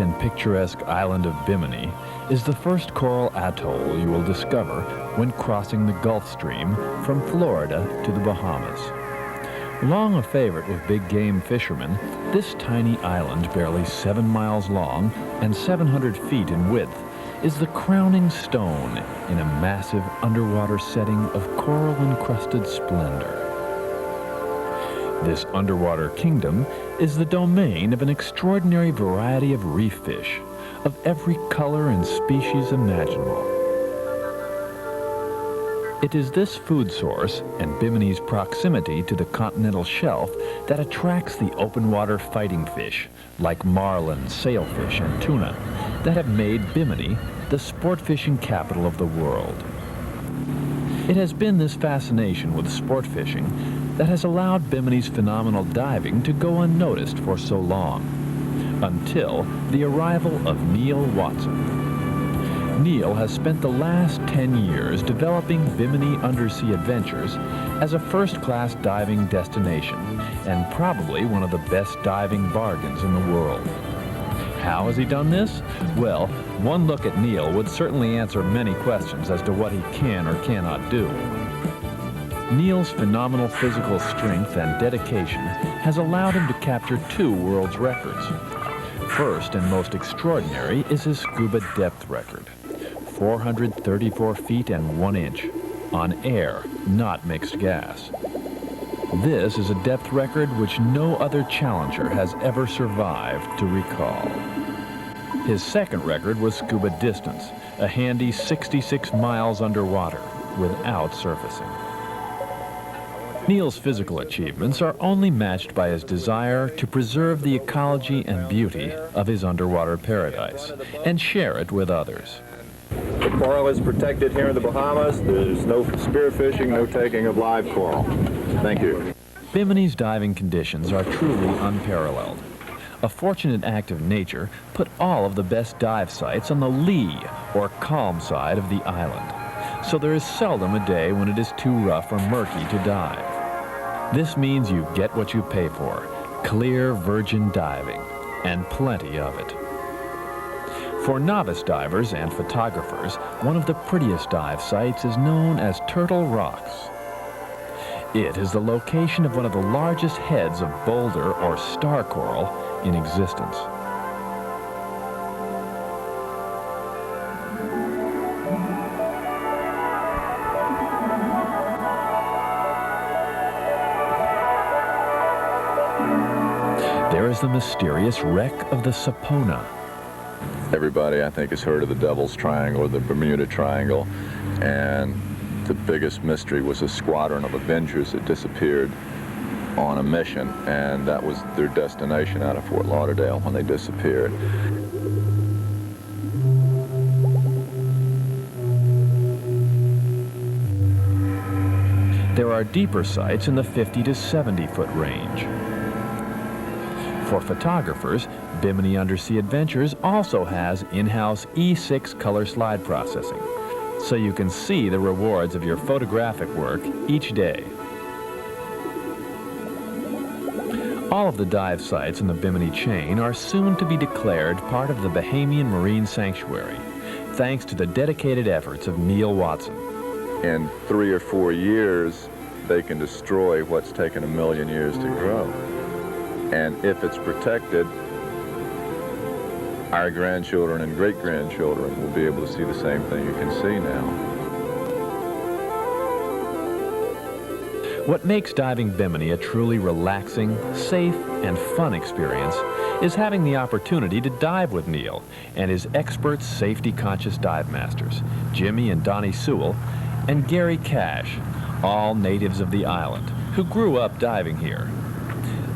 and picturesque island of Bimini is the first coral atoll you will discover when crossing the Gulf Stream from Florida to the Bahamas. Long a favorite with big game fishermen, this tiny island, barely 7 miles long and 700 feet in width, is the crowning stone in a massive underwater setting of coral-encrusted splendor. This underwater kingdom is the domain of an extraordinary variety of reef fish, of every color and species imaginable. It is this food source and Bimini's proximity to the continental shelf that attracts the open water fighting fish, like marlin, sailfish, and tuna, that have made Bimini the sport fishing capital of the world. It has been this fascination with sport fishing that has allowed Bimini's phenomenal diving to go unnoticed for so long, until the arrival of Neil Watson. Neil has spent the last 10 years developing Bimini Undersea Adventures as a first-class diving destination and probably one of the best diving bargains in the world. How has he done this? Well, one look at Neil would certainly answer many questions as to what he can or cannot do. Neil's phenomenal physical strength and dedication has allowed him to capture 2 world's records. First and most extraordinary is his scuba depth record, 434 feet and 1 inch, on air, not mixed gas. This is a depth record which no other challenger has ever survived to recall. His second record was scuba distance, a handy 66 miles underwater without surfacing. Neil's physical achievements are only matched by his desire to preserve the ecology and beauty of his underwater paradise and share it with others. The coral is protected here in the Bahamas. There's no spearfishing, no taking of live coral. Thank you. Bimini's diving conditions are truly unparalleled. A fortunate act of nature put all of the best dive sites on the lee or calm side of the island, so there is seldom a day when it is too rough or murky to dive. This means you get what you pay for, clear virgin diving, and plenty of it. For novice divers and photographers, one of the prettiest dive sites is known as Turtle Rocks. It is the location of one of the largest heads of boulder or star coral in existence. There is the mysterious wreck of the Sapona. Everybody, I think, has heard of the Devil's Triangle or the Bermuda Triangle, and the biggest mystery was a squadron of Avengers that disappeared on a mission, and that was their destination out of Fort Lauderdale when they disappeared. There are deeper sites in the 50 to 70 foot range. For photographers, Bimini Undersea Adventures also has in-house E6 color slide processing, so you can see the rewards of your photographic work each day. All of the dive sites in the Bimini chain are soon to be declared part of the Bahamian Marine Sanctuary, thanks to the dedicated efforts of Neil Watson. In 3 or 4 years, they can destroy what's taken 1 million years to grow. And if it's protected, our grandchildren and great-grandchildren will be able to see the same thing you can see now. What makes diving Bimini a truly relaxing, safe, and fun experience is having the opportunity to dive with Neil and his expert safety-conscious dive masters, Jimmy and Donnie Sewell, and Gary Cash, all natives of the island, who grew up diving here.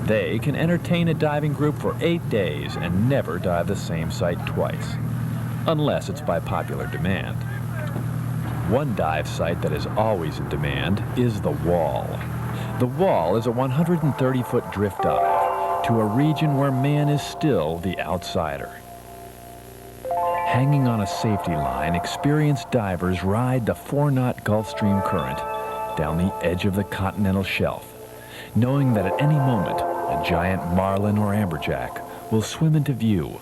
They can entertain a diving group for 8 days and never dive the same site twice, unless it's by popular demand. One dive site that is always in demand is the Wall. The Wall is a 130-foot drift dive to a region where man is still the outsider. Hanging on a safety line, experienced divers ride the 4-knot Gulf Stream current down the edge of the continental shelf, knowing that at any moment a giant marlin or amberjack will swim into view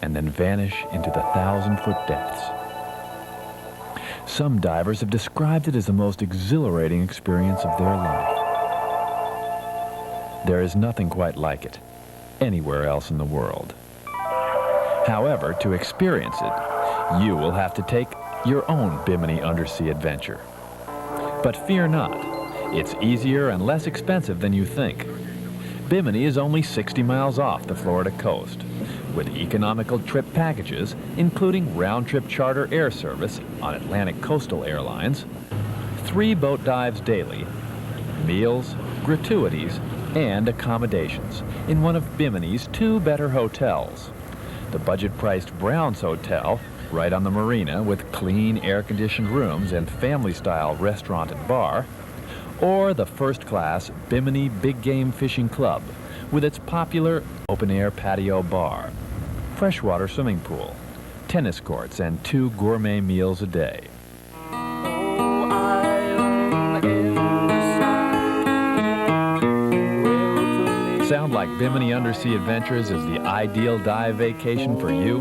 and then vanish into the 1,000-foot depths. Some divers have described it as the most exhilarating experience of their life. There is nothing quite like it anywhere else in the world. However, to experience it, you will have to take your own Bimini undersea adventure. But fear not, it's easier and less expensive than you think. Bimini is only 60 miles off the Florida coast, with economical trip packages, including round-trip charter air service on Atlantic Coastal Airlines, 3 boat dives daily, meals, gratuities, and accommodations in one of Bimini's 2 better hotels. The budget-priced Browns Hotel, right on the marina with clean, air-conditioned rooms and family-style restaurant and bar, or the first-class Bimini Big Game Fishing Club with its popular open-air patio bar, freshwater swimming pool, tennis courts, and 2 gourmet meals a day. Sound like Bimini Undersea Adventures is the ideal dive vacation for you?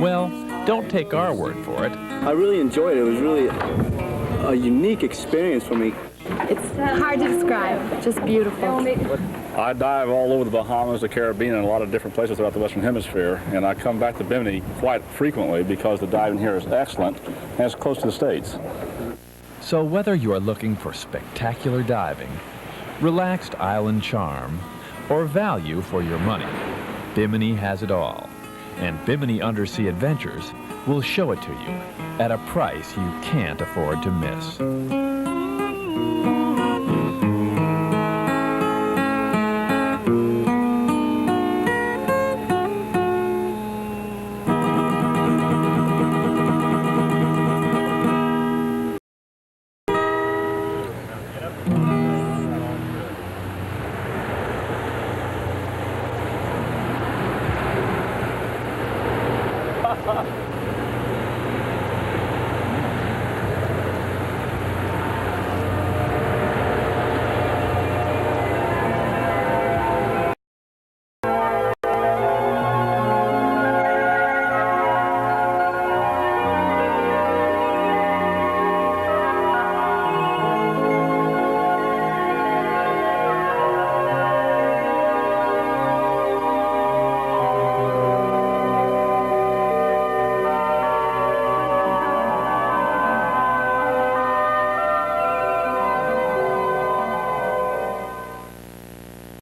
Well, don't take our word for it. I really enjoyed it. It was really a unique experience for me. It's hard to describe, just beautiful. I dive all over the Bahamas, the Caribbean, and a lot of different places throughout the Western Hemisphere, and I come back to Bimini quite frequently because the diving here is excellent and it's close to the States. So whether you are looking for spectacular diving, relaxed island charm, or value for your money, Bimini has it all. And Bimini Undersea Adventures will show it to you at a price you can't afford to miss.